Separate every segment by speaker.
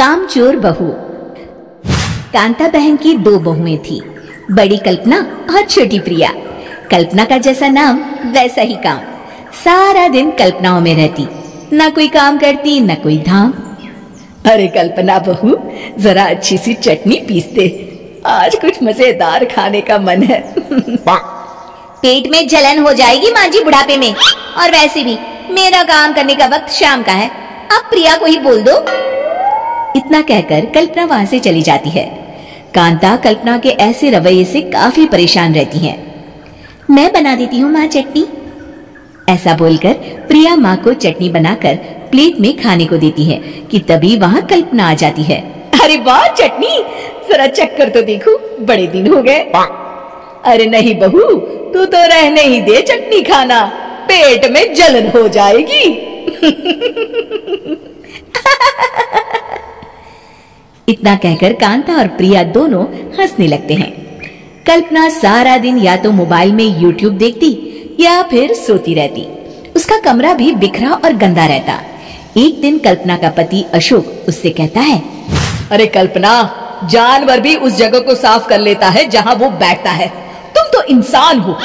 Speaker 1: कामचोर बहू। कांता बहन की दो बहुएं थी, बड़ी कल्पना और छोटी प्रिया। कल्पना का जैसा नाम वैसा ही काम। सारा दिन कल्पनाओं में रहती, ना कोई काम करती ना कोई धाम। अरे कल्पना बहू, जरा अच्छी सी चटनी पीस दे, आज कुछ मजेदार खाने का मन है।
Speaker 2: पेट में जलन हो जाएगी माँ जी बुढ़ापे में, और वैसे भी मेरा काम करने का वक्त शाम का है, अब प्रिया को ही बोल दो।
Speaker 1: इतना कहकर कल्पना वहां से चली जाती है। कांता कल्पना के ऐसे रवैये से काफी परेशान रहती है।
Speaker 2: मैं बना देती हूँ माँ चटनी।
Speaker 1: ऐसा बोलकर प्रिया माँ को चटनी बनाकर प्लेट में खाने को देती है कि तभी वहां कल्पना आ जाती है। अरे वाह चटनी, जरा चक्कर तो देखो, बड़े दिन हो गए। अरे नहीं बहू, तू तो रहने ही दे चटनी खाना, पेट में जलन हो जाएगी। इतना कहकर कांता और प्रिया दोनों हंसने लगते हैं। कल्पना सारा दिन या तो मोबाइल में यूट्यूब देखती या फिर सोती रहती। उसका कमरा भी बिखरा और गंदा रहता। एक दिन कल्पना का पति अशोक उससे कहता है, अरे कल्पना, जानवर भी उस जगह को साफ कर लेता है जहाँ वो बैठता है, तुम तो इंसान हो,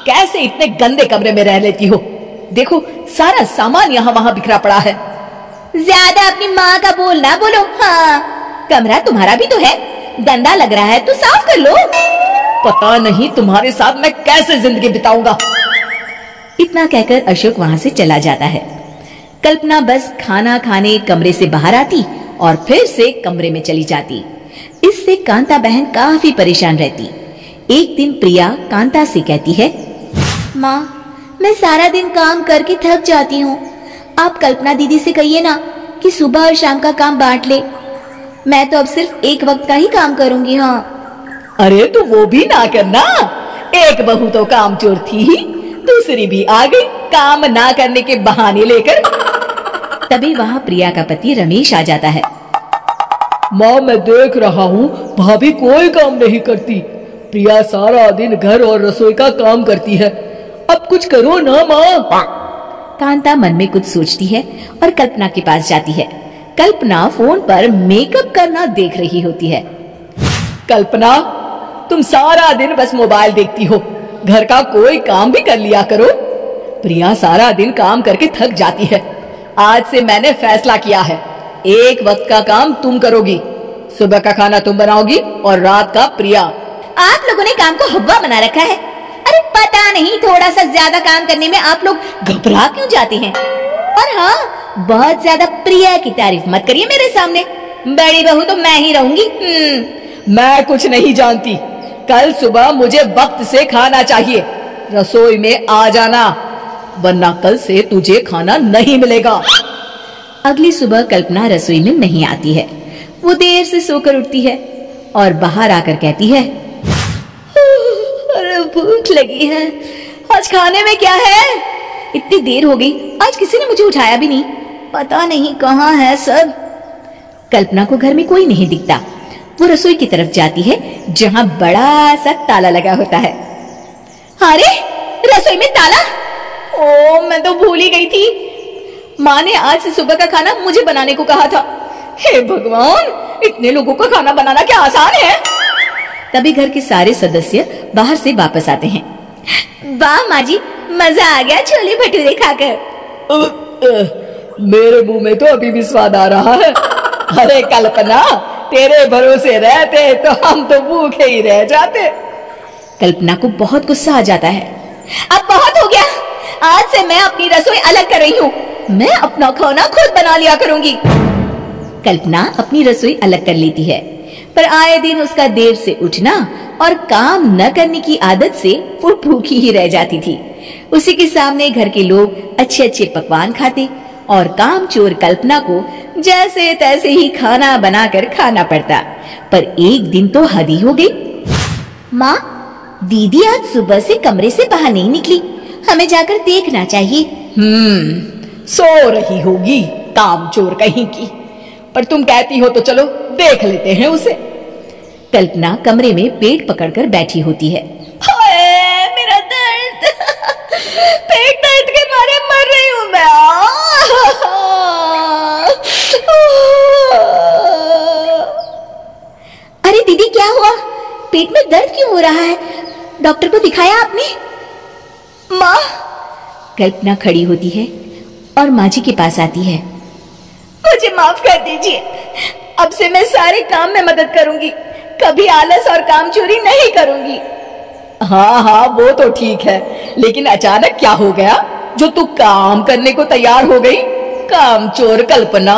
Speaker 1: कैसे इतने गंदे कमरे में रह लेती हो? देखो सारा सामान यहाँ वहाँ बिखरा पड़ा है।
Speaker 2: ज्यादा अपनी माँ का बोल ना बोलो। हाँ, कमरा तुम्हारा भी तो है, गंदा लग रहा है तो साफ कर लो।
Speaker 1: पता नहीं तुम्हारे साथ मैं कैसे जिंदगी बिताऊंगा। इतना कहकर अशोक वहां से चला जाता है। कल्पना बस खाना खाने कमरे से बाहर आती और फिर से कमरे में चली जाती। इससे कांता बहन काफी परेशान रहती। एक दिन प्रिया कांता से कहती है,
Speaker 2: माँ, मैं सारा दिन काम करके थक जाती हूँ, आप कल्पना दीदी से कहिए ना कि सुबह और शाम का काम बांट ले। मैं तो अब सिर्फ एक वक्त का ही काम करूंगी। हाँ।
Speaker 1: अरे तो वो भी ना करना, एक बहू तो कामचोर थी ही, दूसरी भी आ गई काम ना करने के बहाने लेकर। तभी वहाँ प्रिया का पति रमेश आ जाता है।
Speaker 3: माँ, मैं देख रहा हूँ भाभी कोई काम नहीं करती, प्रिया सारा दिन घर और रसोई का काम करती है, अब कुछ करो ना माँ।
Speaker 1: कांता मन में कुछ सोचती है और कल्पना के पास जाती है। कल्पना फोन पर मेकअप करना देख रही होती है। कल्पना, तुम सारा दिन बस मोबाइल देखती हो, घर का कोई काम भी कर लिया करो। प्रिया सारा दिन काम करके थक जाती है। आज से मैंने फैसला किया है, एक वक्त का काम तुम करोगी, सुबह का खाना तुम बनाओगी और रात का प्रिया।
Speaker 2: आप लोगों ने काम को हब्बा बना रखा है। अरे पता नहीं थोड़ा सा ज्यादा काम करने में आप लोग घबरा क्यों जाते हैं। और हाँ, बहुत ज्यादा प्रिया की तारीफ मत करिए मेरे सामने, बड़ी बहू तो मैं ही रहूंगी।
Speaker 1: मैं कुछ नहीं जानती, कल सुबह मुझे वक्त से खाना चाहिए, रसोई में आ जाना, वरना कल से तुझे खाना नहीं मिलेगा। अगली सुबह कल्पना रसोई में नहीं आती है। वो देर से सोकर उठती है और बाहर आकर कहती है, अरे भूख लगी है, आज खाने में क्या है? इतनी देर हो गई, आज किसी ने मुझे उठाया भी नहीं, पता नहीं कहाँ है सब। कल्पना को घर में कोई नहीं दिखता। वो रसोई की तरफ जाती है जहाँ बड़ा सा ताला लगा होता है। अरे रसोई में ताला! ओ, मैं तो भूल ही गई थी। माँ ने आज से सुबह का खाना मुझे बनाने को कहा था। हे भगवान, इतने लोगों का खाना बनाना क्या आसान है? तभी घर के सारे सदस्य बाहर से वापस आते हैं।
Speaker 2: वाह माँ जी, मजा आ गया छोले भटूरे खाकर।
Speaker 3: मेरे मुंह में तो अभी भी स्वाद आ रहा है।
Speaker 1: अरे कल्पना, तेरे भरोसे रहते तो हम तो भूखे ही रह जाते। कल्पना को बहुत गुस्सा आ जाता है।
Speaker 2: अब बहुत हो गया, आज से मैं अपनी रसोई अलग कर रही हूँ, मैं अपना खाना खुद बना लिया करूंगी।
Speaker 1: कल्पना अपनी रसोई अलग कर लेती है, पर आए दिन उसका देर से उठना और काम न करने की आदत से वो भूखी ही रह जाती थी। उसी के सामने घर के लोग अच्छे अच्छे पकवान खाते और कामचोर कल्पना को जैसे तैसे ही खाना बनाकर खाना पड़ता। पर एक दिन तो हद ही हो गई।
Speaker 2: माँ, दीदी आज सुबह से कमरे से बाहर नहीं निकली, हमें जाकर देखना चाहिए।
Speaker 1: सो रही होगी कामचोर कहीं की, पर तुम कहती हो तो चलो देख लेते हैं उसे। कल्पना कमरे में पेट पकड़कर बैठी होती है।
Speaker 2: हाय मेरा दर्द, पेट दर्द के मारे मर रही हूँ मैं।
Speaker 1: पेट में दर्द क्यों हो रहा है? डॉक्टर को दिखाया आपने? माँ। कल्पना खड़ी होती है और माँ जी के पास आती है।
Speaker 2: मुझे माफ कर दीजिए, अब से मैं सारे काम में मदद करूंगी, कभी आलस और काम चोरी नहीं करूंगी।
Speaker 3: हाँ हाँ वो तो ठीक है, लेकिन अचानक क्या हो गया जो तू काम करने को तैयार हो गई? काम चोर कल्पना।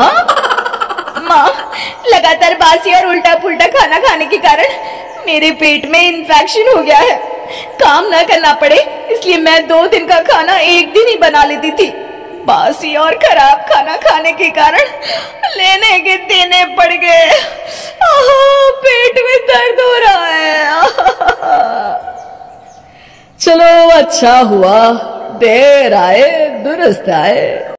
Speaker 2: माँ, लगातार बासी और उल्टा पुल्टा खाना खाने के कारण मेरे पेट में इन्फेक्शन हो गया है। काम न करना पड़े इसलिए मैं 2 दिन का खाना एक दिन ही बना लेती थी। बासी और खराब खाना खाने के कारण लेने के देने पड़ गए। पेट में दर्द हो रहा है।
Speaker 3: चलो अच्छा हुआ, देर आए दुरुस्त आए।